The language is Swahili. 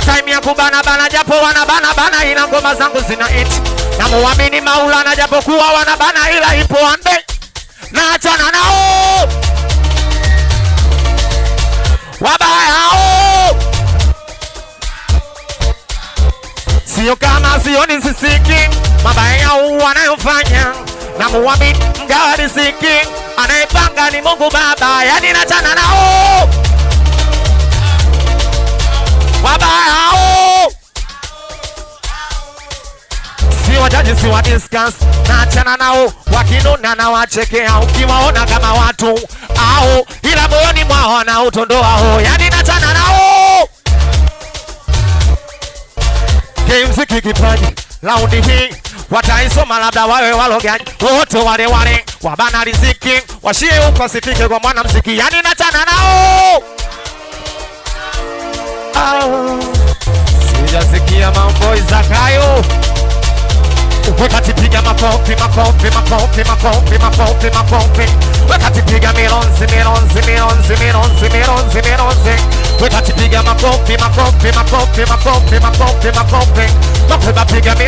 time ya kubana bana japo wana bana bana ila ngoma zangu zina hit. Na muamini Maulana japo kuwa wana bana ila ipo ande. Na achana nao wabaya hao. Sio kama sioni sisiki mabaya wanayofanya. Na muamini mgawa riziki anayepanga ni Mungu Baba. Yani nachana nao wabaya hao. Si wajaji si wa discuss. Nachana nao wakinuna na wachekea. Ukiwaona kama watu au ila moyoni mwao na utondoa ho. Yani nachana nao. Games kikipaji laundi hii wataisoma labda wawe walogaji. Wote wale wabana riziki washie huko sifike kwa mwana mziki. Yani nachana nao. Sijasikia mambo Zakayo. Wakati piga makofi makofi makofi makofi makofi makofi. Wakati piga milonzi milonzi milonzi milonzi milonzi milonzi. Wakati piga makofi makofi makofi makofi makofi makofi. Makofi piga milonzi.